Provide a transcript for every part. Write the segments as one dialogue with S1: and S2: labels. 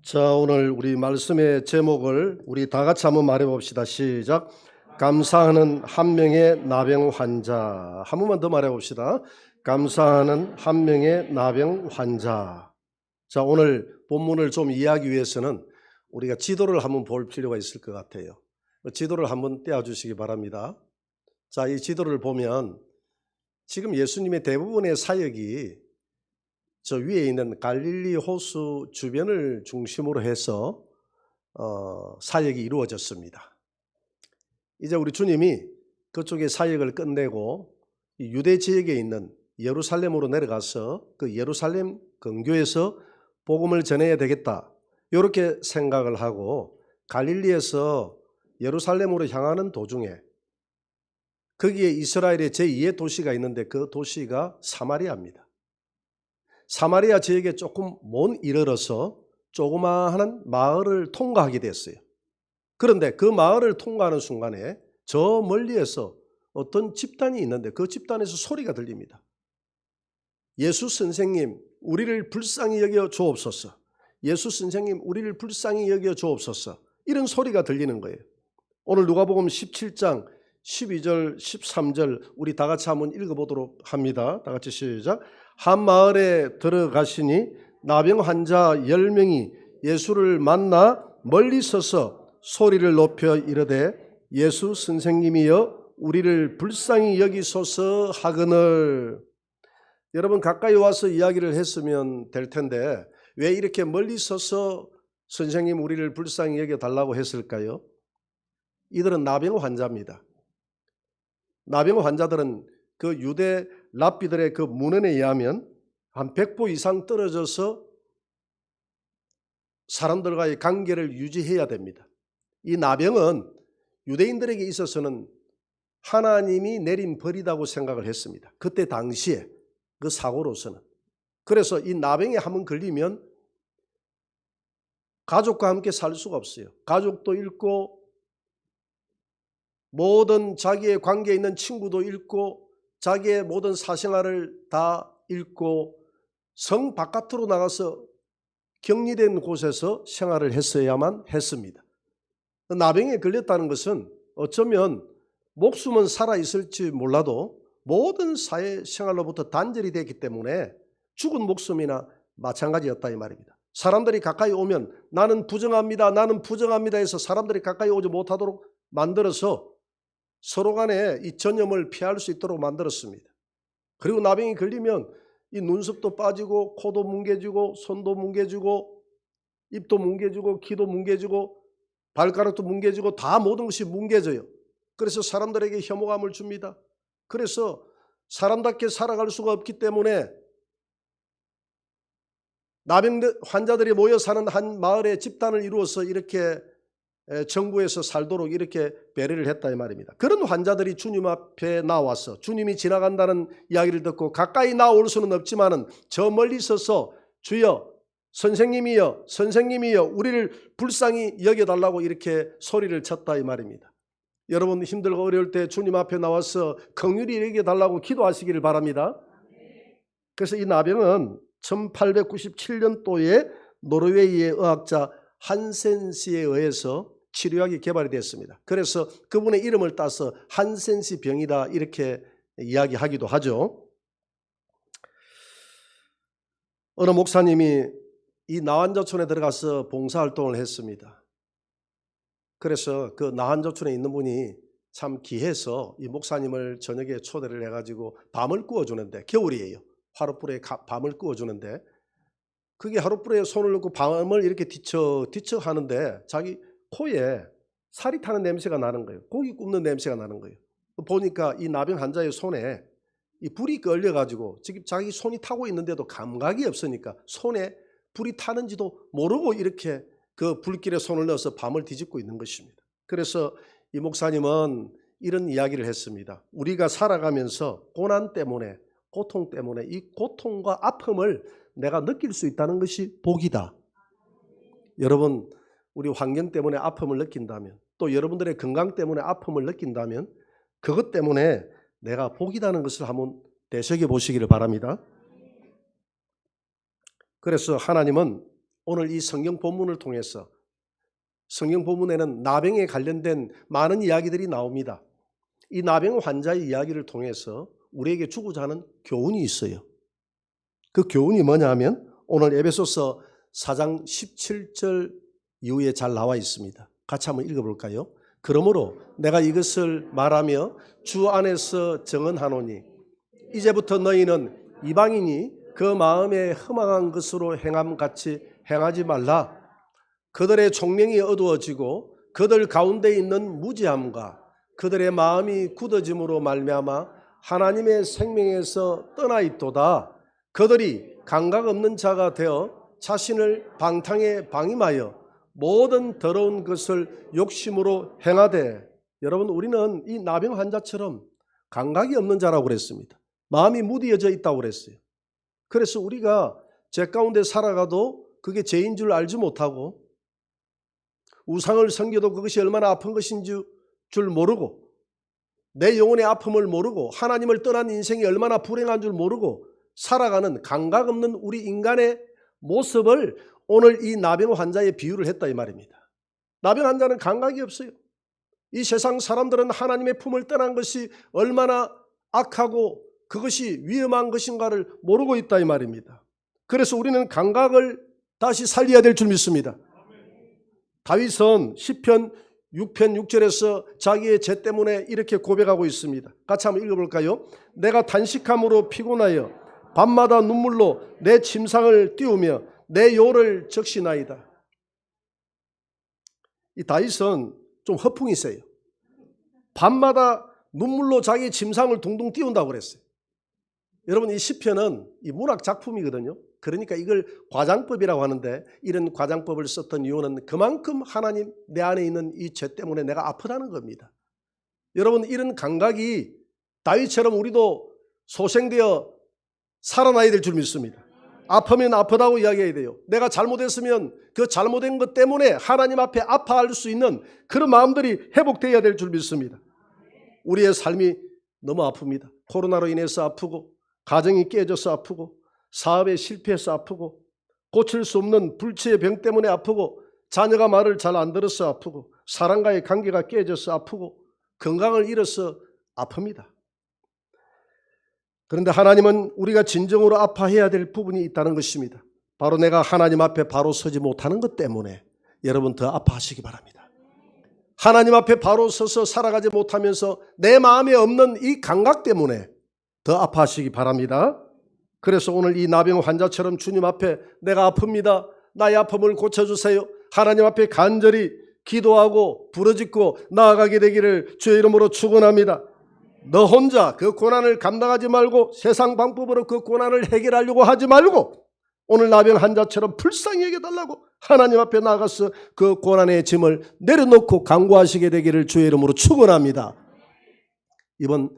S1: 자, 오늘 우리 말씀의 제목을 우리 다 같이 한번 말해 봅시다. 시작. 감사하는 한 명의 나병 환자. 한 번만 더 말해 봅시다. 감사하는 한 명의 나병 환자. 자, 오늘 본문을 좀 이해하기 위해서는 우리가 지도를 한번 볼 필요가 있을 것 같아요. 지도를 한번 떼어 주시기 바랍니다. 자, 이 지도를 보면 지금 예수님의 대부분의 사역이 저 위에 있는 갈릴리 호수 주변을 중심으로 해서 사역이 이루어졌습니다. 이제 우리 주님이 그쪽에 사역을 끝내고 유대 지역에 있는 예루살렘으로 내려가서 그 예루살렘 근교에서 복음을 전해야 되겠다, 이렇게 생각을 하고 갈릴리에서 예루살렘으로 향하는 도중에 거기에 이스라엘의 제2의 도시가 있는데 그 도시가 사마리아입니다. 사마리아 지역에 조금 못 이르러서 조그마한 마을을 통과하게 됐어요. 그런데 그 마을을 통과하는 순간에 저 멀리에서 어떤 집단이 있는데 그 집단에서 소리가 들립니다. 예수 선생님, 우리를 불쌍히 여겨 주옵소서. 예수 선생님, 우리를 불쌍히 여겨 주옵소서. 이런 소리가 들리는 거예요. 오늘 누가복음 17장 12절 13절 우리 다 같이 한번 읽어보도록 합니다. 다 같이 시작. 한 마을에 들어가시니 나병 환자 10명이 예수를 만나 멀리 서서 소리를 높여 이르되 예수 선생님이여 우리를 불쌍히 여기소서 하거늘. 여러분, 가까이 와서 이야기를 했으면 될 텐데 왜 이렇게 멀리 서서 선생님 우리를 불쌍히 여겨달라고 했을까요? 이들은 나병 환자입니다. 나병 환자들은 그 유대 랍비들의 그 문헌에 의하면 한 100보 이상 떨어져서 사람들과의 관계를 유지해야 됩니다. 이 나병은 유대인들에게 있어서는 하나님이 내린 벌이라고 생각을 했습니다. 그때 당시에 그 사고로서는. 그래서 이 나병에 한번 걸리면 가족과 함께 살 수가 없어요. 가족도 잃고 모든 자기의 관계에 있는 친구도 잃고 자기의 모든 사생활을 다 잃고 성 바깥으로 나가서 격리된 곳에서 생활을 했어야만 했습니다. 나병에 걸렸다는 것은 어쩌면 목숨은 살아있을지 몰라도 모든 사회생활로부터 단절이 됐기 때문에 죽은 목숨이나 마찬가지였다 이 말입니다. 사람들이 가까이 오면 나는 부정합니다, 나는 부정합니다 해서 사람들이 가까이 오지 못하도록 만들어서 서로 간에 이 전염을 피할 수 있도록 만들었습니다. 그리고 나병이 걸리면 이 눈썹도 빠지고 코도 뭉개지고 손도 뭉개지고 입도 뭉개지고 귀도 뭉개지고 발가락도 뭉개지고 다 모든 것이 뭉개져요. 그래서 사람들에게 혐오감을 줍니다. 그래서 사람답게 살아갈 수가 없기 때문에 나병 환자들이 모여 사는 한 마을의 집단을 이루어서 이렇게 정부에서 살도록 이렇게 배려를 했다 이 말입니다. 그런 환자들이 주님 앞에 나와서 주님이 지나간다는 이야기를 듣고 가까이 나올 수는 없지만은 저 멀리 서서 주여 선생님이여 선생님이여 우리를 불쌍히 여겨달라고 이렇게 소리를 쳤다 이 말입니다. 여러분, 힘들고 어려울 때 주님 앞에 나와서 긍휼히 여겨달라고 기도하시기를 바랍니다. 그래서 이 나병은 1897년도에 노르웨이의 의학자 한센시에 의해서 치료약이 개발이 됐습니다. 그래서 그분의 이름을 따서 한센시 병이다 이렇게 이야기하기도 하죠. 어느 목사님이 이 나환저촌에 들어가서 봉사활동을 했습니다. 그래서 그 나환저촌에 있는 분이 참 귀해서 이 목사님을 저녁에 초대를 해가지고 밤을 구워주는데, 겨울이에요. 화롯불에 밤을 구워주는데 그게 하룻불에 손을 넣고 밤을 이렇게 뒤척 하는데 자기 코에 살이 타는 냄새가 나는 거예요. 고기 굽는 냄새가 나는 거예요. 보니까 이 나병 환자의 손에 이 불이 걸려가지고 지금 자기 손이 타고 있는데도 감각이 없으니까 손에 불이 타는지도 모르고 이렇게 그 불길에 손을 넣어서 밤을 뒤집고 있는 것입니다. 그래서 이 목사님은 이런 이야기를 했습니다. 우리가 살아가면서 고난 때문에, 고통 때문에 이 고통과 아픔을 내가 느낄 수 있다는 것이 복이다. 여러분, 우리 환경 때문에 아픔을 느낀다면, 또 여러분들의 건강 때문에 아픔을 느낀다면 그것 때문에 내가 복이라는 것을 한번 되새겨 보시기를 바랍니다. 그래서 하나님은 오늘 이 성경 본문을 통해서 성경 본문에는 나병에 관련된 많은 이야기들이 나옵니다. 이 나병 환자의 이야기를 통해서 우리에게 주고자 하는 교훈이 있어요. 그 교훈이 뭐냐면 오늘 에베소서 4장 17절 이후에 잘 나와 있습니다. 같이 한번 읽어볼까요? 그러므로 내가 이것을 말하며 주 안에서 정언하노니 이제부터 너희는 이방인이 그 마음에 흠악한 것으로 행함같이 행하지 말라. 그들의 총명이 어두워지고 그들 가운데 있는 무지함과 그들의 마음이 굳어짐으로 말미암아 하나님의 생명에서 떠나 있도다. 그들이 감각 없는 자가 되어 자신을 방탕에 방임하여 모든 더러운 것을 욕심으로 행하되, 여러분 우리는 이 나병 환자처럼 감각이 없는 자라고 그랬습니다. 마음이 무디어져 있다고 그랬어요. 그래서 우리가 죄 가운데 살아가도 그게 죄인 줄 알지 못하고 우상을 섬겨도 그것이 얼마나 아픈 것인지 줄 모르고 내 영혼의 아픔을 모르고 하나님을 떠난 인생이 얼마나 불행한 줄 모르고 살아가는 감각 없는 우리 인간의 모습을 오늘 이 나병 환자에 비유를 했다 이 말입니다. 나병 환자는 감각이 없어요. 이 세상 사람들은 하나님의 품을 떠난 것이 얼마나 악하고 그것이 위험한 것인가를 모르고 있다 이 말입니다. 그래서 우리는 감각을 다시 살려야 될 줄 믿습니다. 다윗은 시편 6편 6절에서 자기의 죄 때문에 이렇게 고백하고 있습니다. 같이 한번 읽어볼까요? 내가 단식함으로 피곤하여 밤마다 눈물로 내 침상을 띄우며 내 요를 적시나이다. 이 다윗은 좀 허풍이 세요. 밤마다 눈물로 자기 침상을 둥둥 띄운다고 그랬어요. 여러분 이 시편은 이 문학 작품이거든요. 그러니까 이걸 과장법이라고 하는데 이런 과장법을 썼던 이유는 그만큼 하나님 내 안에 있는 이 죄 때문에 내가 아프다는 겁니다. 여러분 이런 감각이 다윗처럼 우리도 소생되어 살아나야 될 줄 믿습니다. 아프면 아프다고 이야기해야 돼요. 내가 잘못했으면 그 잘못된 것 때문에 하나님 앞에 아파할 수 있는 그런 마음들이 회복되어야 될 줄 믿습니다. 우리의 삶이 너무 아픕니다. 코로나로 인해서 아프고 가정이 깨져서 아프고 사업에 실패해서 아프고 고칠 수 없는 불치의 병 때문에 아프고 자녀가 말을 잘 안 들어서 아프고 사람과의 관계가 깨져서 아프고 건강을 잃어서 아픕니다. 그런데 하나님은 우리가 진정으로 아파해야 될 부분이 있다는 것입니다. 바로 내가 하나님 앞에 바로 서지 못하는 것 때문에 여러분 더 아파하시기 바랍니다. 하나님 앞에 바로 서서 살아가지 못하면서 내 마음에 없는 이 감각 때문에 더 아파하시기 바랍니다. 그래서 오늘 이 나병 환자처럼 주님 앞에 내가 아픕니다. 나의 아픔을 고쳐주세요. 하나님 앞에 간절히 기도하고 부르짖고 나아가게 되기를 주의 이름으로 축원합니다. 너 혼자 그 고난을 감당하지 말고 세상 방법으로 그 고난을 해결하려고 하지 말고 오늘 나병 환자처럼 불쌍히 여겨달라고 하나님 앞에 나가서 그 고난의 짐을 내려놓고 간구하시게 되기를 주의 이름으로 축원합니다. 이번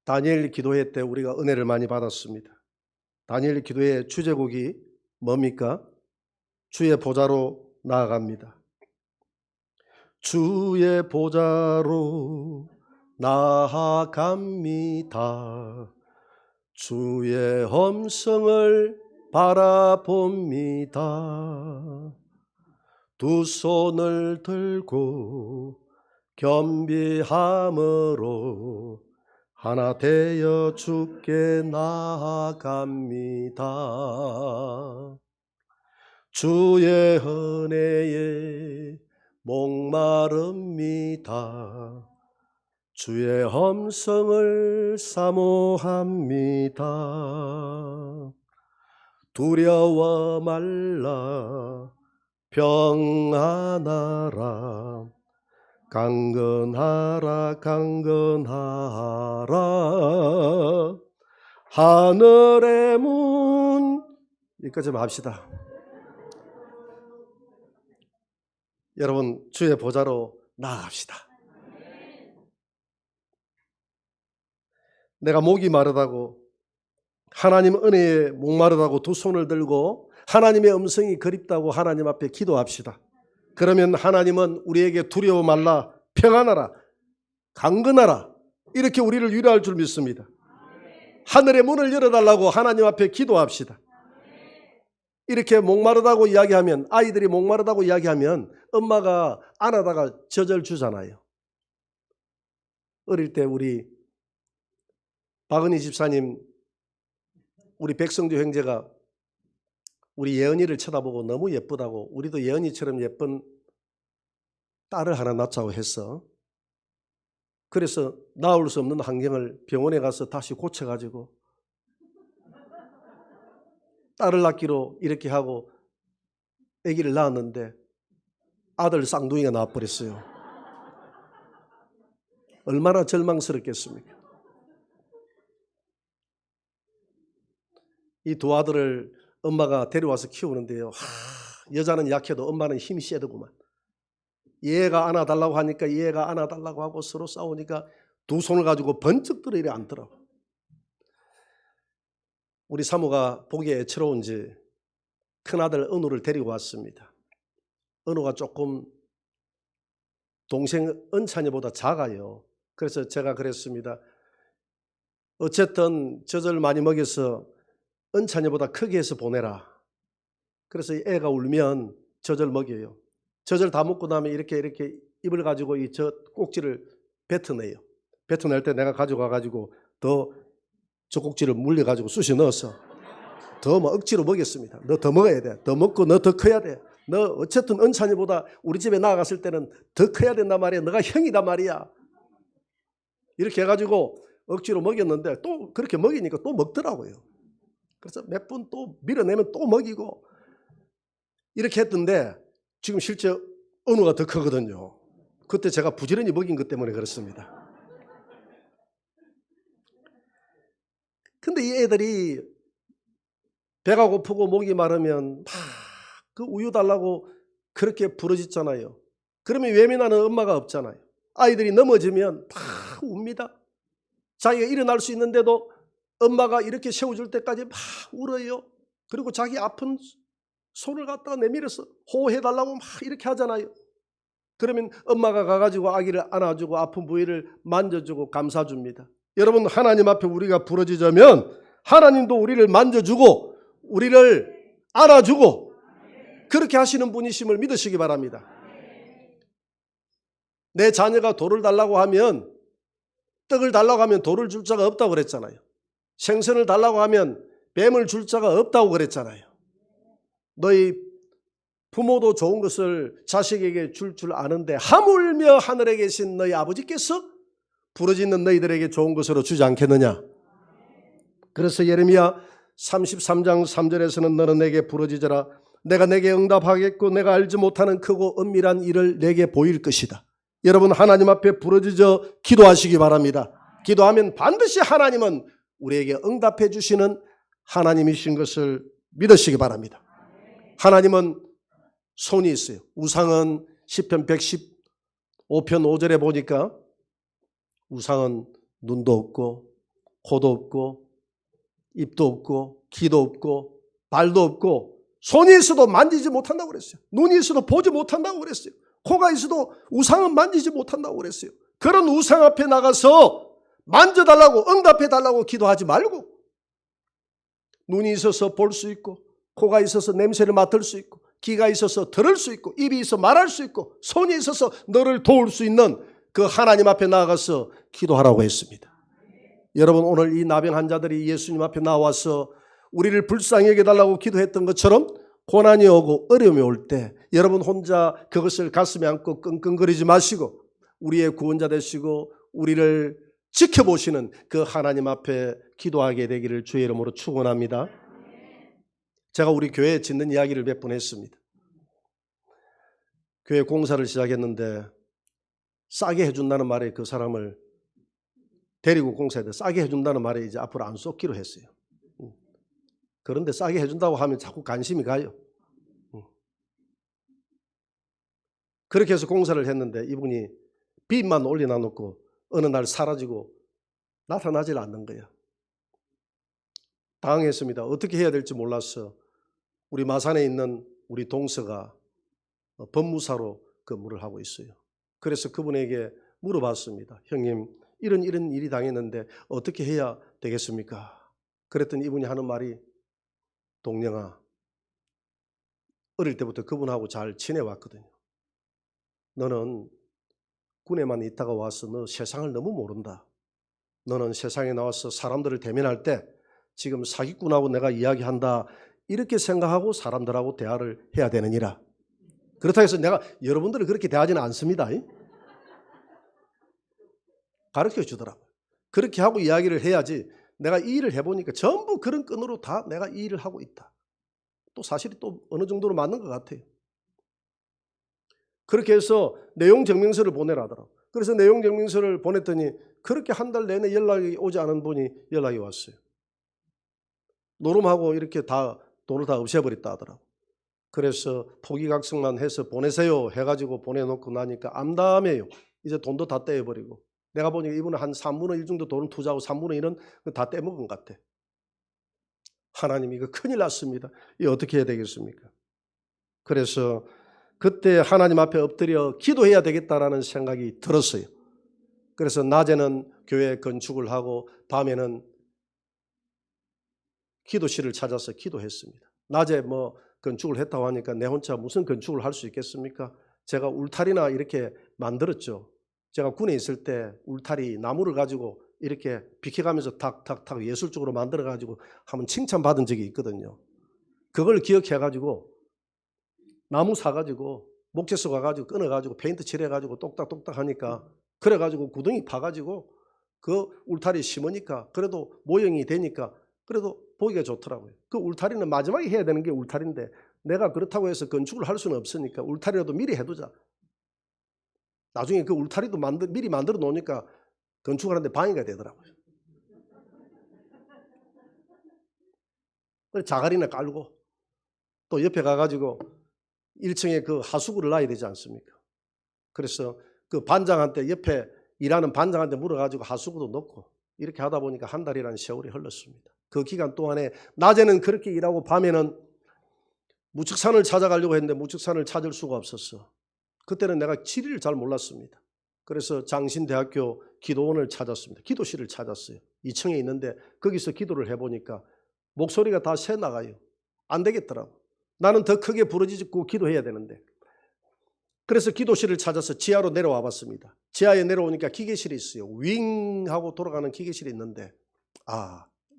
S1: 다니엘 기도회 때 우리가 은혜를 많이 받았습니다. 다니엘 기도회 주제곡이 뭡니까? 주의 보좌로 나아갑니다. 주의 보좌로 나아갑니다. 주의 엄성을 바라봅니다. 두 손을 들고 겸비함으로 하나 되어 주께 나아갑니다. 주의 은혜에 목마릅니다. 주의 엄성을 사모합니다. 두려워 말라 평안하라 강건하라 강건하라 하늘의 문 여기까지 좀 합시다. 여러분 주의 보좌로 나아갑시다. 내가 목이 마르다고 하나님 은혜에 목마르다고 두 손을 들고 하나님의 음성이 그립다고 하나님 앞에 기도합시다. 그러면 하나님은 우리에게 두려워 말라 평안하라 강건하라 이렇게 우리를 위로할 줄 믿습니다. 하늘의 문을 열어달라고 하나님 앞에 기도합시다. 이렇게 목마르다고 이야기하면, 아이들이 목마르다고 이야기하면 엄마가 안아다가 젖을 주잖아요. 어릴 때 우리 박은희 집사님, 우리 백성주 형제가 우리 예언이를 쳐다보고 너무 예쁘다고, 우리도 예언이처럼 예쁜 딸을 하나 낳자고 했어. 그래서 나올 수 없는 환경을 병원에 가서 다시 고쳐가지고 딸을 낳기로 이렇게 하고 아기를 낳았는데 아들 쌍둥이가 나와버렸어요. 얼마나 절망스럽겠습니까? 이 두 아들을 엄마가 데려와서 키우는데요. 여자는 약해도 엄마는 힘이 세더구만. 얘가 안아달라고 하니까 얘가 안아달라고 하고 서로 싸우니까 두 손을 가지고 번쩍 들어 이래 앉더라고. 우리 사모가 보기에 애처로운지 큰아들 은우를 데리고 왔습니다. 은우가 조금 동생 은찬이보다 작아요. 그래서 제가 그랬습니다. 어쨌든 젖을 많이 먹여서 은찬이보다 크게 해서 보내라. 그래서 애가 울면 젖을 먹여요. 젖을 다 먹고 나면 이렇게 입을 가지고 이 젖 꼭지를 뱉어내요. 뱉어낼 때 내가 가져가 가지고 더 젖꼭지를 물려 가지고 쑤시 넣어서 더 억지로 먹였습니다. 너 더 먹어야 돼. 더 먹고 너 더 커야 돼. 너 어쨌든 은찬이보다 우리 집에 나아갔을 때는 더 커야 된단 말이야. 너가 형이단 말이야. 이렇게 해가지고 억지로 먹였는데 또 그렇게 먹이니까 또 먹더라고요. 그래서 몇 번 또 밀어내면 또 먹이고 이렇게 했던데 지금 실제 은우가 더 크거든요. 그때 제가 부지런히 먹인 것 때문에 그렇습니다. 근데 이 애들이 배가 고프고 목이 마르면 막 그 우유 달라고 그렇게 부르짖잖아요. 그러면 예민하는 엄마가 없잖아요. 아이들이 넘어지면 다 웁니다. 자기가 일어날 수 있는데도 엄마가 이렇게 세워줄 때까지 막 울어요. 그리고 자기 아픈 손을 갖다가 내밀어서 호호해달라고 막 이렇게 하잖아요. 그러면 엄마가 가가지고 아기를 안아주고 아픈 부위를 만져주고 감싸줍니다. 여러분, 하나님 앞에 우리가 부러지자면 하나님도 우리를 만져주고 우리를 안아주고 그렇게 하시는 분이심을 믿으시기 바랍니다. 내 자녀가 돌을 달라고 하면, 떡을 달라고 하면 돌을 줄 자가 없다고 그랬잖아요. 생선을 달라고 하면 뱀을 줄 자가 없다고 그랬잖아요. 너희 부모도 좋은 것을 자식에게 줄 아는데 하물며 하늘에 계신 너희 아버지께서 부르짖는 너희들에게 좋은 것으로 주지 않겠느냐. 그래서 예레미야 33장 3절에서는 너는 내게 부르짖어라. 내가 내게 응답하겠고 내가 알지 못하는 크고 은밀한 일을 내게 보일 것이다. 여러분, 하나님 앞에 부르짖어 기도하시기 바랍니다. 기도하면 반드시 하나님은 우리에게 응답해 주시는 하나님이신 것을 믿으시기 바랍니다. 하나님은 손이 있어요. 우상은 시편 115편 5절에 보니까 우상은 눈도 없고 코도 없고 입도 없고 귀도 없고 발도 없고 손이 있어도 만지지 못한다고 그랬어요. 눈이 있어도 보지 못한다고 그랬어요. 코가 있어도 우상은 만지지 못한다고 그랬어요. 그런 우상 앞에 나가서 만져달라고 응답해달라고 기도하지 말고, 눈이 있어서 볼 수 있고 코가 있어서 냄새를 맡을 수 있고 귀가 있어서 들을 수 있고 입이 있어 말할 수 있고 손이 있어서 너를 도울 수 있는 그 하나님 앞에 나가서 기도하라고 했습니다. 여러분, 오늘 이 나병 환자들이 예수님 앞에 나와서 우리를 불쌍히 여겨달라고 기도했던 것처럼 고난이 오고 어려움이 올 때 여러분 혼자 그것을 가슴에 안고 끙끙거리지 마시고 우리의 구원자 되시고 우리를 지켜보시는 그 하나님 앞에 기도하게 되기를 주의 이름으로 축원합니다. 제가 우리 교회 짓는 이야기를 몇 번 했습니다. 교회 공사를 시작했는데 싸게 해준다는 말에 그 사람을 데리고 공사해야 돼. 싸게 해준다는 말에 이제 앞으로 안 쏟기로 했어요. 그런데 싸게 해준다고 하면 자꾸 관심이 가요. 그렇게 해서 공사를 했는데 이분이 빚만 올려놔 놓고 어느 날 사라지고 나타나질 않는 거예요. 당황했습니다. 어떻게 해야 될지 몰라서 우리 마산에 있는 우리 동서가 법무사로 근무를 하고 있어요. 그래서 그분에게 물어봤습니다. 형님, 이런 일이 당했는데 어떻게 해야 되겠습니까? 그랬더니 이분이 하는 말이, 동령아, 어릴 때부터 그분하고 잘 지내왔거든요. 너는 군에만 있다가 와서 너 세상을 너무 모른다. 너는 세상에 나와서 사람들을 대면할 때 지금 사기꾼하고 내가 이야기한다 이렇게 생각하고 사람들하고 대화를 해야 되느니라. 그렇다고 해서 내가 여러분들을 그렇게 대하지는 않습니다. 가르쳐 주더라고요. 그렇게 하고 이야기를 해야지. 내가 이 일을 해보니까 전부 그런 끈으로 다 내가 이 일을 하고 있다. 또 사실이 또 어느 정도로 맞는 것 같아요. 그렇게 해서 내용 증명서를 보내라더라고요. 그래서 내용 증명서를 보냈더니 그렇게 한 달 내내 연락이 오지 않은 분이 연락이 왔어요. 노름하고 이렇게 다 돈을 다 없애버렸다 하더라고요. 그래서 포기각성만 해서 보내세요 해가지고 보내놓고 나니까 암담해요. 이제 돈도 다 떼어버리고. 내가 보니까 이분은 한 3분의 1 정도 돈을 투자하고 3분의 1은 다 떼먹은 것 같아. 하나님 이거 큰일 났습니다. 이거 어떻게 해야 되겠습니까? 그래서 그때 하나님 앞에 엎드려 기도해야 되겠다라는 생각이 들었어요. 그래서 낮에는 교회 건축을 하고 밤에는 기도실을 찾아서 기도했습니다. 낮에 뭐 건축을 했다고 하니까 내 혼자 무슨 건축을 할 수 있겠습니까? 제가 울타리나 이렇게 만들었죠. 제가 군에 있을 때 울타리 나무를 가지고 이렇게 비켜가면서 탁탁탁 예술적으로 만들어가지고 한번 칭찬받은 적이 있거든요. 그걸 기억해가지고 나무 사가지고 목재소 가가지고 끊어가지고 페인트 칠해가지고 똑딱똑딱 하니까 그래가지고 구덩이 파가지고 그 울타리 심으니까 그래도 모형이 되니까 그래도 보기가 좋더라고요. 그 울타리는 마지막에 해야 되는 게 울타리인데 내가 그렇다고 해서 건축을 할 수는 없으니까 울타리라도 미리 해두자. 나중에 그 울타리도 미리 만들어 놓으니까 건축하는데 방해가 되더라고요. 자갈이나 깔고 또 옆에 가가지고 1층에 그 하수구를 놔야 되지 않습니까? 그래서 그 반장한테 옆에 일하는 반장한테 물어가지고 하수구도 넣고 이렇게 하다 보니까 한 달이라는 세월이 흘렀습니다. 그 기간 동안에 낮에는 그렇게 일하고 밤에는 무측산을 찾아가려고 했는데 무측산을 찾을 수가 없었어. 그때는 내가 지리를 잘 몰랐습니다. 그래서 장신대학교 기도원을 찾았습니다. 기도실을 찾았어요. 2층에 있는데 거기서 기도를 해보니까 목소리가 다 새 나가요. 안 되겠더라고. 나는 더 크게 부르짖고 기도해야 되는데. 그래서 기도실을 찾아서 지하로 내려와 봤습니다. 지하에 내려오니까 기계실이 있어요. 윙 하고 돌아가는 기계실이 있는데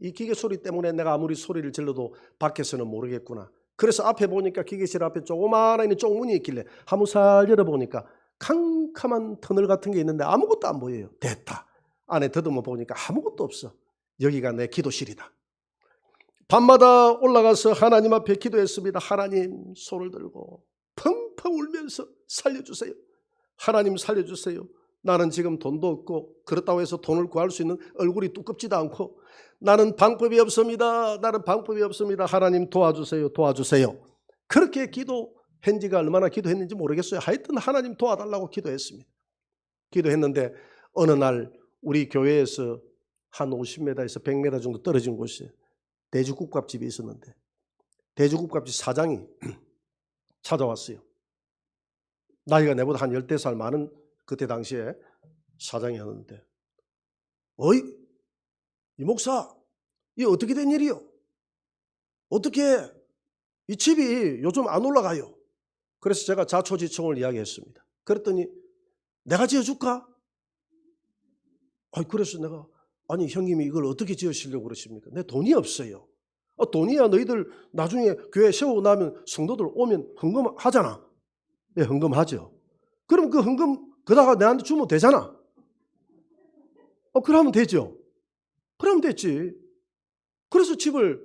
S1: 이 기계 소리 때문에 내가 아무리 소리를 질러도 밖에서는 모르겠구나. 그래서 앞에 보니까 기계실 앞에 조그마한 쪽문이 있길래 한번 살 열어보니까 캄캄한 터널 같은 게 있는데 아무것도 안 보여요. 됐다. 안에 더듬어 보니까 아무것도 없어. 여기가 내 기도실이다. 밤마다 올라가서 하나님 앞에 기도했습니다. 하나님 손을 들고 펑펑 울면서 살려주세요. 하나님 살려주세요. 나는 지금 돈도 없고 그렇다고 해서 돈을 구할 수 있는 얼굴이 두껍지도 않고 나는 방법이 없습니다. 나는 방법이 없습니다. 하나님 도와주세요. 도와주세요. 그렇게 기도한 지가 얼마나 기도했는지 모르겠어요. 하여튼 하나님 도와달라고 기도했습니다. 기도했는데 어느 날 우리 교회에서 한 50m에서 100m 정도 떨어진 곳에 돼지국밥집이 있었는데 돼지국밥집 사장이 찾아왔어요. 나이가 내보다 한 10살 많은 그때 당시에 사장이었는데 어이 이 목사 이 어떻게 된 일이요? 어떻게 이 집이 요즘 안 올라가요? 그래서 제가 자초지종을 이야기했습니다. 그랬더니 내가 지어줄까? 그래서 내가 아니 형님이 이걸 어떻게 지으시려고 그러십니까? 내 돈이 없어요. 돈이야 너희들 나중에 교회 세우고 나면 성도들 오면 헌금하잖아. 네, 헌금하죠. 그럼 그 헌금 그다가 내한테 주면 되잖아. 그러면 되죠. 그러면 됐지. 그래서 집을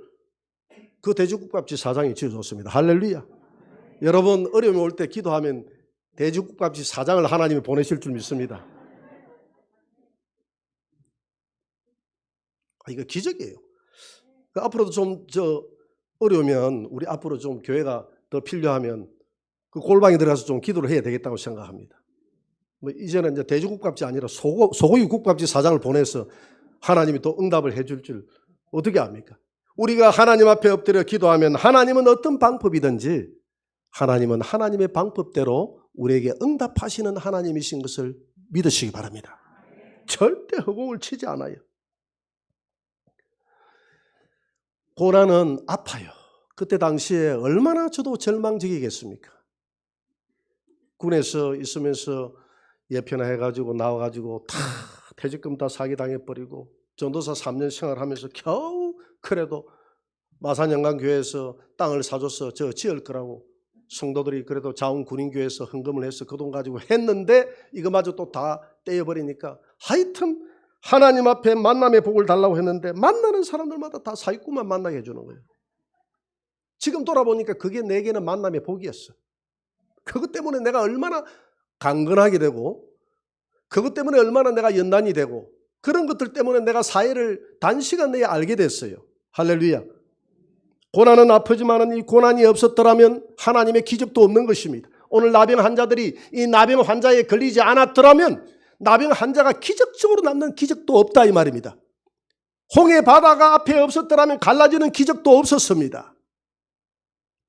S1: 그 돼지국밥집 사장이 지어줬습니다. 할렐루야. 여러분 어려움이 올 때 기도하면 돼지국밥집 사장을 하나님이 보내실 줄 믿습니다. 이거 기적이에요. 앞으로도 좀 어려우면 우리 앞으로 좀 교회가 더 필요하면 그 골방에 들어가서 좀 기도를 해야 되겠다고 생각합니다. 이제는 이제 돼지국밥집 아니라 소고기 국밥집 사장을 보내서 하나님이 또 응답을 해줄 줄 어떻게 압니까? 우리가 하나님 앞에 엎드려 기도하면 하나님은 어떤 방법이든지 하나님은 하나님의 방법대로 우리에게 응답하시는 하나님이신 것을 믿으시기 바랍니다. 절대 허공을 치지 않아요. 고난은 아파요. 그때 당시에 얼마나 저도 절망적이겠습니까? 군에서 있으면서 예편을 해가지고 나와가지고 다 퇴직금 다 사기당해버리고 전도사 3년 생활하면서 겨우 그래도 마산영광교회에서 땅을 사줘서 저 지을 거라고 성도들이 그래도 자원군인교회에서 헌금을 해서 그 돈 가지고 했는데 이거마저 또 다 떼어버리니까 하여튼 하나님 앞에 만남의 복을 달라고 했는데 만나는 사람들마다 다 사기꾼만 만나게 해주는 거예요. 지금 돌아보니까 그게 내게는 만남의 복이었어. 그것 때문에 내가 얼마나 강건하게 되고 그것 때문에 얼마나 내가 연단이 되고 그런 것들 때문에 내가 사회를 단시간 내에 알게 됐어요. 할렐루야. 고난은 아프지만 이 고난이 없었더라면 하나님의 기적도 없는 것입니다. 오늘 나병 환자들이 이 나병 환자에 걸리지 않았더라면 나병 환자가 기적적으로 남는 기적도 없다 이 말입니다. 홍해 바다가 앞에 없었더라면 갈라지는 기적도 없었습니다.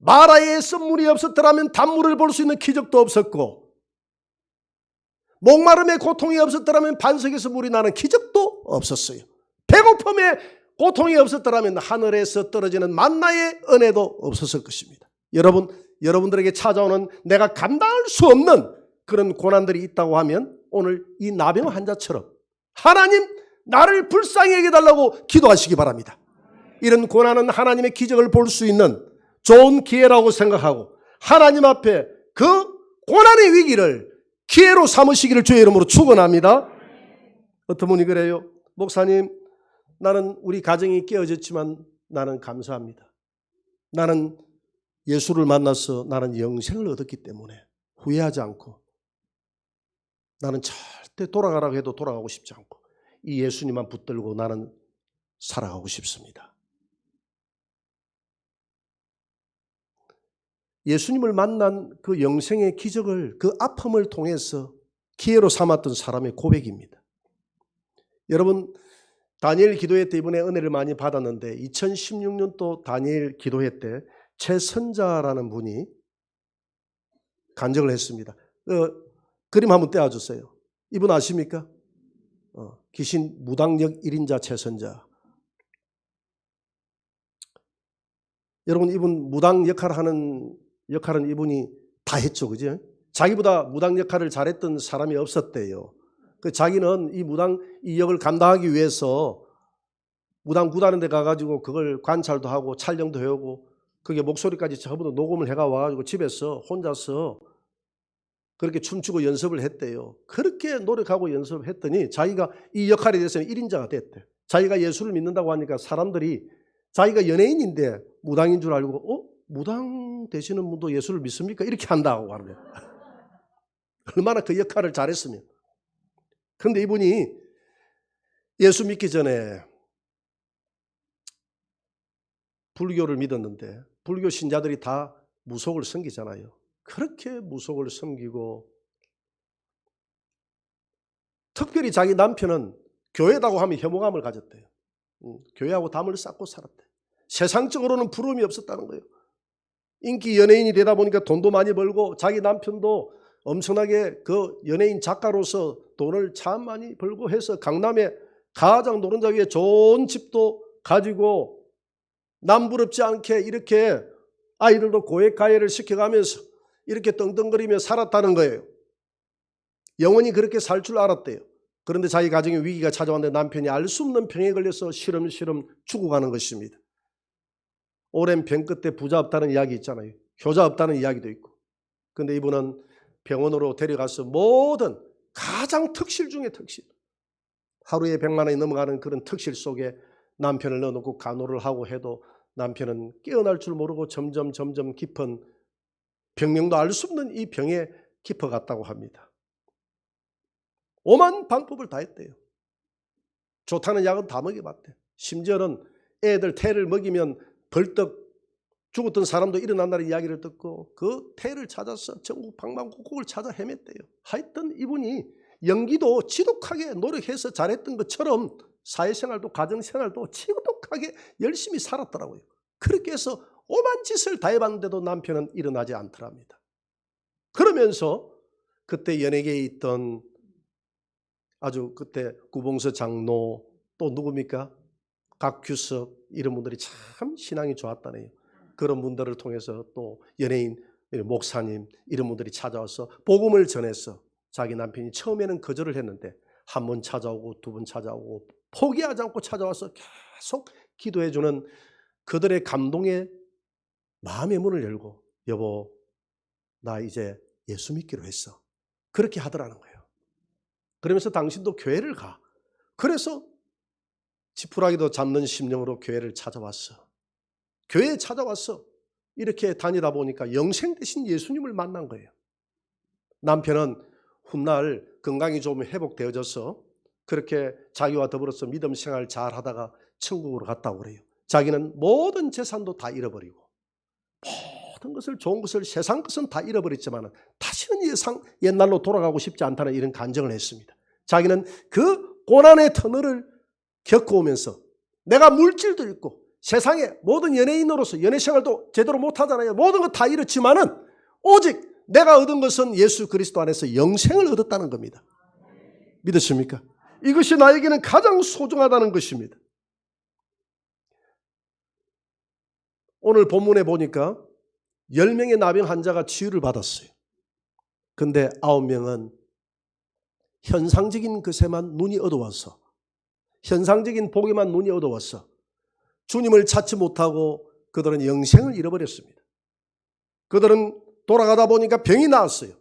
S1: 마라의 썸물이 없었더라면 단물을 볼 수 있는 기적도 없었고 목마름의 고통이 없었더라면 반석에서 물이 나는 기적도 없었어요. 배고픔의 고통이 없었더라면 하늘에서 떨어지는 만나의 은혜도 없었을 것입니다. 여러분들에게 찾아오는 내가 감당할 수 없는 그런 고난들이 있다고 하면 오늘 이 나병 환자처럼 하나님 나를 불쌍히 여겨달라고 기도하시기 바랍니다. 이런 고난은 하나님의 기적을 볼 수 있는 좋은 기회라고 생각하고 하나님 앞에 그 고난의 위기를 기회로 삼으시기를 주의 이름으로 축원합니다. 어떤 분이 그래요. 목사님, 나는 우리 가정이 깨어졌지만 나는 감사합니다. 나는 예수를 만나서 나는 영생을 얻었기 때문에 후회하지 않고 나는 절대 돌아가라고 해도 돌아가고 싶지 않고 이 예수님만 붙들고 나는 살아가고 싶습니다. 예수님을 만난 그 영생의 기적을 그 아픔을 통해서 기회로 삼았던 사람의 고백입니다. 여러분 다니엘 기도회 때 이번에 은혜를 많이 받았는데 2016년도 다니엘 기도회 때 최선자라는 분이 간증을 했습니다. 그림 한번 떼어주세요. 이분 아십니까? 귀신 무당력 1인자 최선자. 여러분 이분 무당 역할은 이분이 다 했죠. 그죠? 자기보다 무당 역할을 잘했던 사람이 없었대요. 그 자기는 이 역을 감당하기 위해서 무당 구다는 데 가가지고 그걸 관찰도 하고 촬영도 해오고 그게 목소리까지 전부 다 녹음을 해가 와가지고 집에서 혼자서 그렇게 춤추고 연습을 했대요. 그렇게 노력하고 연습했더니 자기가 이 역할에 대해서는 1인자가 됐대. 자기가 예수를 믿는다고 하니까 사람들이 자기가 연예인인데 무당인 줄 알고 무당 되시는 분도 예수를 믿습니까? 이렇게 한다고 하는 거예요. 얼마나 그 역할을 잘했으면. 그런데 이분이 예수 믿기 전에 불교를 믿었는데 불교 신자들이 다 무속을 섬기잖아요. 그렇게 무속을 섬기고 특별히 자기 남편은 교회다고 하면 혐오감을 가졌대요. 교회하고 담을 쌓고 살았대. 세상적으로는 부러움이 없었다는 거예요. 인기 연예인이 되다 보니까 돈도 많이 벌고 자기 남편도 엄청나게 그 연예인 작가로서 돈을 참 많이 벌고 해서 강남에 가장 노른자 위에 좋은 집도 가지고 남부럽지 않게 이렇게 아이들도 고액가해를 시켜가면서 이렇게 떵떵거리며 살았다는 거예요. 영원히 그렇게 살 줄 알았대요. 그런데 자기 가정에 위기가 찾아왔는데 남편이 알 수 없는 병에 걸려서 시름시름 죽어가는 것입니다. 오랜 병 끝에 부자 없다는 이야기 있잖아요. 효자 없다는 이야기도 있고. 그런데 이분은 병원으로 데려가서 모든 가장 특실 중에 특실, 하루에 100만 원이 넘어가는 그런 특실 속에 남편을 넣어놓고 간호를 하고 해도 남편은 깨어날 줄 모르고 점점 깊은 병명도 알 수 없는 이 병에 깊어갔다고 합니다. 오만 방법을 다 했대요. 좋다는 약은 다 먹여봤대요. 심지어는 애들 태를 먹이면 벌떡 죽었던 사람도 일어난다는 이야기를 듣고 그 태를 찾아서 전국 방방곡곡을 찾아 헤맸대요. 하여튼 이분이 연기도 지독하게 노력해서 잘했던 것처럼 사회생활도 가정생활도 지독하게 열심히 살았더라고요. 그렇게 해서 오만 짓을 다 해봤는데도 남편은 일어나지 않더랍니다. 그러면서 그때 연예계에 있던 아주 그때 구봉서 장로 또 누굽니까? 각규석 이런 분들이 참 신앙이 좋았다네요. 그런 분들을 통해서 또 연예인, 목사님 이런 분들이 찾아와서 복음을 전해서 자기 남편이 처음에는 거절을 했는데 한 번 찾아오고 두 번 찾아오고 포기하지 않고 찾아와서 계속 기도해 주는 그들의 감동에 마음의 문을 열고 여보 나 이제 예수 믿기로 했어. 그렇게 하더라는 거예요. 그러면서 당신도 교회를 가. 그래서 지푸라기도 잡는 심령으로 교회를 찾아왔어. 교회에 찾아왔어. 이렇게 다니다 보니까 영생 되신 예수님을 만난 거예요. 남편은 훗날 건강이 좀 회복되어져서 그렇게 자기와 더불어서 믿음 생활 잘 하다가 천국으로 갔다고 그래요. 자기는 모든 재산도 다 잃어버리고 모든 것을 좋은 것을 세상 것은 다 잃어버렸지만 다시는 옛날로 돌아가고 싶지 않다는 이런 간증을 했습니다. 자기는 그 고난의 터널을 겪어오면서 내가 물질도 잃고 세상에 모든 연예인으로서 연애 생활도 제대로 못하잖아요. 모든 것 다 잃었지만은 오직 내가 얻은 것은 예수 그리스도 안에서 영생을 얻었다는 겁니다. 믿으십니까? 이것이 나에게는 가장 소중하다는 것입니다. 오늘 본문에 보니까 10명의 나병 환자가 치유를 받았어요. 근데 9명은 현상적인 것에만 눈이 어두워서 현상적인 복에만 눈이 어두워서 주님을 찾지 못하고 그들은 영생을 잃어버렸습니다. 그들은 돌아가다 보니까 병이 나았어요.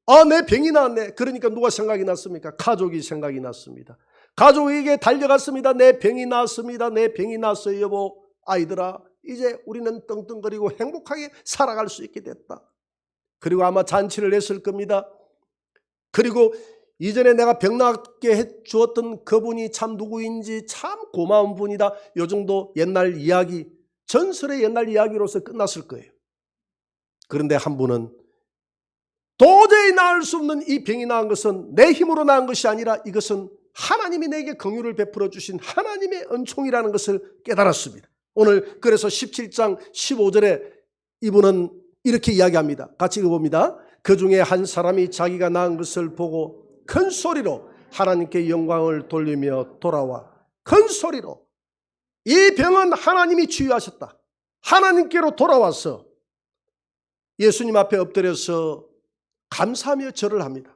S1: 아, 내 병이 나았네. 그러니까 누가 생각이 났습니까? 가족이 생각이 났습니다. 가족에게 달려갔습니다. 내 병이 나았습니다. 내 병이 났어요 여보. 아이들아 이제 우리는 떵떵거리고 행복하게 살아갈 수 있게 됐다. 그리고 아마 잔치를 했을 겁니다. 그리고 이전에 내가 병 낫게 해주었던 그분이 참 누구인지 참 고마운 분이다. 요 정도 옛날 이야기, 전설의 옛날 이야기로서 끝났을 거예요. 그런데 한 분은 도저히 나을 수 없는 이 병이 나은 것은 내 힘으로 나은 것이 아니라 이것은 하나님이 내게 긍휼을 베풀어 주신 하나님의 은총이라는 것을 깨달았습니다. 오늘 그래서 17장 15절에 이분은 이렇게 이야기합니다. 같이 읽어봅니다. 그 중에 한 사람이 자기가 낳은 것을 보고 큰 소리로 하나님께 영광을 돌리며 돌아와 큰 소리로 이 병은 하나님이 치유하셨다. 하나님께로 돌아와서 예수님 앞에 엎드려서 감사하며 절을 합니다.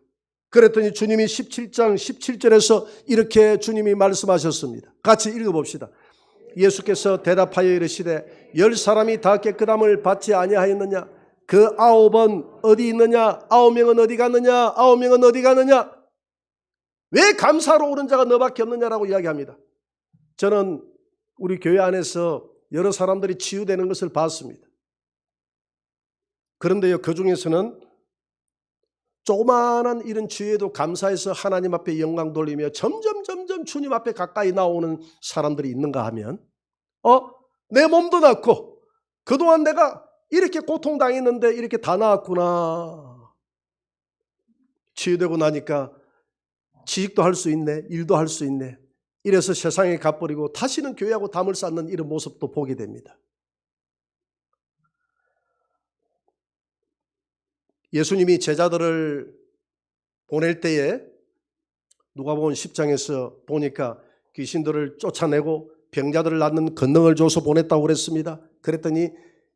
S1: 그랬더니 주님이 17장 17절에서 이렇게 주님이 말씀하셨습니다. 같이 읽어봅시다. 예수께서 대답하여 이르시되 10사람이 다 깨끗함을 받지 아니하였느냐? 그 9은 어디 있느냐? 9명은 어디 갔느냐? 9명은 어디 갔느냐? 왜 감사로 오는 자가 너밖에 없느냐라고 이야기합니다. 저는 우리 교회 안에서 여러 사람들이 치유되는 것을 봤습니다. 그런데요, 그 중에서는 조그마한 이런 치유에도 감사해서 하나님 앞에 영광 돌리며 점점 주님 앞에 가까이 나오는 사람들이 있는가 하면 내 몸도 낫고 그동안 내가 이렇게 고통당했는데 이렇게 다 나았구나. 치유되고 나니까 취직도 할 수 있네. 일도 할 수 있네. 이래서 세상에 가버리고 다시는 교회하고 담을 쌓는 이런 모습도 보게 됩니다. 예수님이 제자들을 보낼 때에 누가복음 10장에서 보니까 귀신들을 쫓아내고 병자들을 낫는 권능을 줘서 보냈다고 그랬습니다. 그랬더니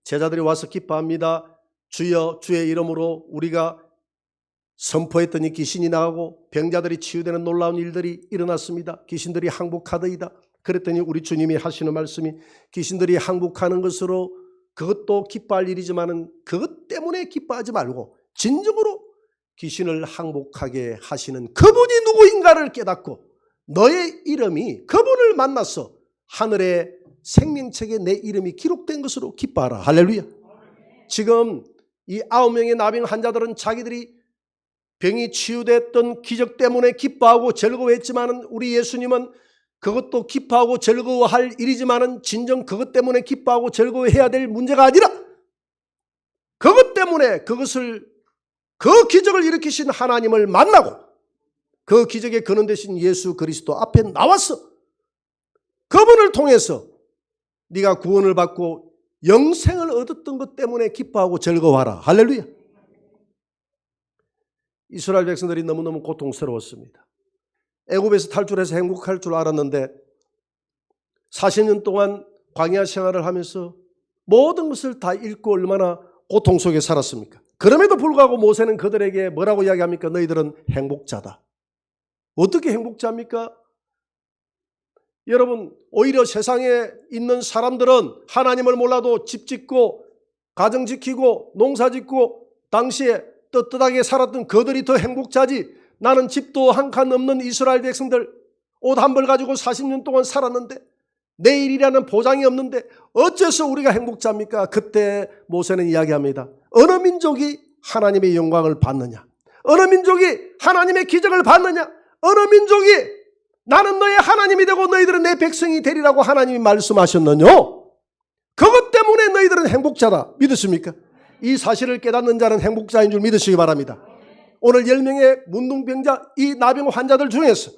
S1: 제자들이 와서 기뻐합니다. 주여 주의 이름으로 우리가 선포했더니 귀신이 나가고 병자들이 치유되는 놀라운 일들이 일어났습니다. 귀신들이 항복하더이다. 그랬더니 우리 주님이 하시는 말씀이 귀신들이 항복하는 것으로 그것도 기뻐할 일이지만은 그것 때문에 기뻐하지 말고 진정으로 귀신을 항복하게 하시는 그분이 누구인가를 깨닫고 너의 이름이 그분을 만나서 하늘의 생명책에 내 이름이 기록된 것으로 기뻐하라. 할렐루야. 지금 이 9명의 나병 환자들은 자기들이 병이 치유됐던 기적 때문에 기뻐하고 즐거워했지만은 우리 예수님은 그것도 기뻐하고 즐거워할 일이지만은 진정 그것 때문에 기뻐하고 즐거워해야 될 문제가 아니라 그것 때문에 그 기적을 일으키신 하나님을 만나고 그 기적의 근원 되신 예수 그리스도 앞에 나와서 그분을 통해서 네가 구원을 받고 영생을 얻었던 것 때문에 기뻐하고 즐거워하라. 할렐루야. 이스라엘 백성들이 너무너무 고통스러웠습니다. 애굽에서 탈출해서 행복할 줄 알았는데 40년 동안 광야 생활을 하면서 모든 것을 다 잃고 얼마나 고통 속에 살았습니까? 그럼에도 불구하고 모세는 그들에게 뭐라고 이야기합니까? 너희들은 행복자다. 어떻게 행복자입니까? 여러분, 오히려 세상에 있는 사람들은 하나님을 몰라도 집 짓고 가정 지키고 농사 짓고 당시에 떳떳하게 살았던 그들이 더 행복자지. 나는 집도 한 칸 없는 이스라엘 백성들 옷 한 벌 가지고 40년 동안 살았는데 내일이라는 보장이 없는데 어째서 우리가 행복자입니까? 그때 모세는 이야기합니다. 어느 민족이 하나님의 영광을 받느냐? 어느 민족이 하나님의 기적을 받느냐? 어느 민족이 나는 너의 하나님이 되고 너희들은 내 백성이 되리라고 하나님이 말씀하셨느뇨? 그것 때문에 너희들은 행복자다. 믿으십니까? 이 사실을 깨닫는 자는 행복자인 줄 믿으시기 바랍니다. 오늘 10명의 문둥병자 이 나병 환자들 중에서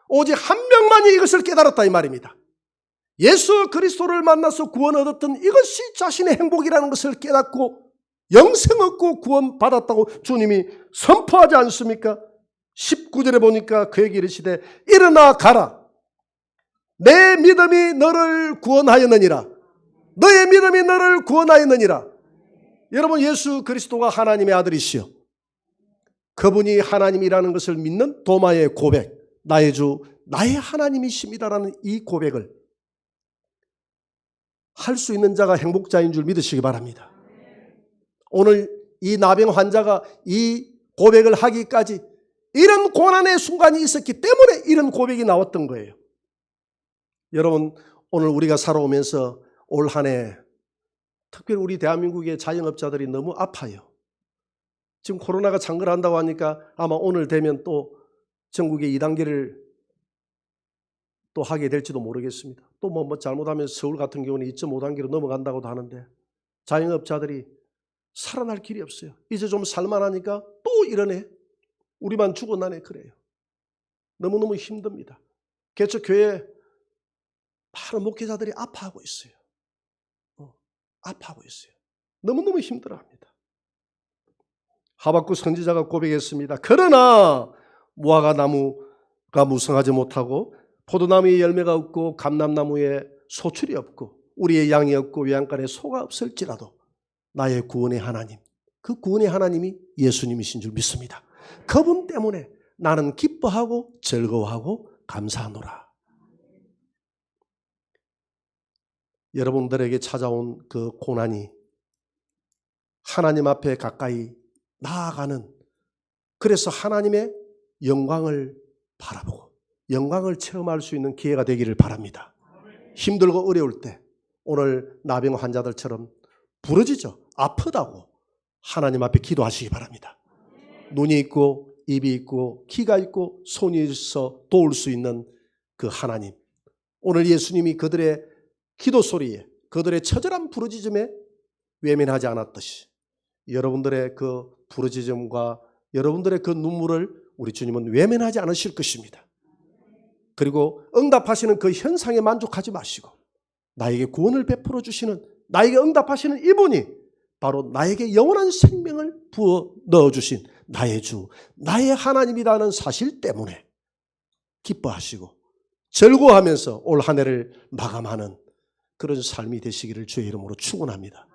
S1: 오직 한 명만이 이것을 깨달았다 이 말입니다. 예수 그리스도를 만나서 구원 얻었던 이것이 자신의 행복이라는 것을 깨닫고 영생 얻고 구원 받았다고 주님이 선포하지 않습니까? 19절에 보니까 그에게 이르시되 일어나 가라. 내 믿음이 너를 구원하였느니라. 너의 믿음이 너를 구원하였느니라. 여러분, 예수 그리스도가 하나님의 아들이시여 그분이 하나님이라는 것을 믿는 도마의 고백, 나의 주 나의 하나님이십니다라는 이 고백을 할 수 있는 자가 행복자인 줄 믿으시기 바랍니다. 오늘 이 나병 환자가 이 고백을 하기까지 이런 고난의 순간이 있었기 때문에 이런 고백이 나왔던 거예요. 여러분, 오늘 우리가 살아오면서 올 한 해 특별히 우리 대한민국의 자영업자들이 너무 아파요. 지금 코로나가 창궐한다고 하니까 아마 오늘 되면 또 전국의 2단계를 또 하게 될지도 모르겠습니다. 또 뭐 잘못하면 서울 같은 경우는 2.5단계로 넘어간다고도 하는데 자영업자들이 살아날 길이 없어요. 이제 좀 살만하니까 또 이러네. 우리만 죽어나네. 그래요. 너무너무 힘듭니다. 개척교회 많은 목회자들이 아파하고 있어요. 아파하고 있어요. 너무너무 힘들어합니다. 하박국 선지자가 고백했습니다. 그러나 무화과 나무가 무성하지 못하고 포도나무에 열매가 없고 감람나무에 소출이 없고 우리의 양이 없고 외양간에 소가 없을지라도 나의 구원의 하나님, 그 구원의 하나님이 예수님이신 줄 믿습니다. 그분 때문에 나는 기뻐하고 즐거워하고 감사하노라. 여러분들에게 찾아온 그 고난이 하나님 앞에 가까이 나아가는, 그래서 하나님의 영광을 바라보고 영광을 체험할 수 있는 기회가 되기를 바랍니다. 힘들고 어려울 때 오늘 나병 환자들처럼 부러지죠. 아프다고 하나님 앞에 기도하시기 바랍니다. 눈이 있고 입이 있고 귀가 있고 손이 있어 도울 수 있는 그 하나님, 오늘 예수님이 그들의 기도 소리에 그들의 처절한 부르짖음에 외면하지 않았듯이 여러분들의 그 부르짖음과 여러분들의 그 눈물을 우리 주님은 외면하지 않으실 것입니다. 그리고 응답하시는 그 현상에 만족하지 마시고 나에게 구원을 베풀어 주시는, 나에게 응답하시는 이분이 바로 나에게 영원한 생명을 부어 넣어주신 나의 주, 나의 하나님이라는 사실 때문에 기뻐하시고 즐거워하면서 올 한 해를 마감하는 그런 삶이 되시기를 주의 이름으로 축원합니다.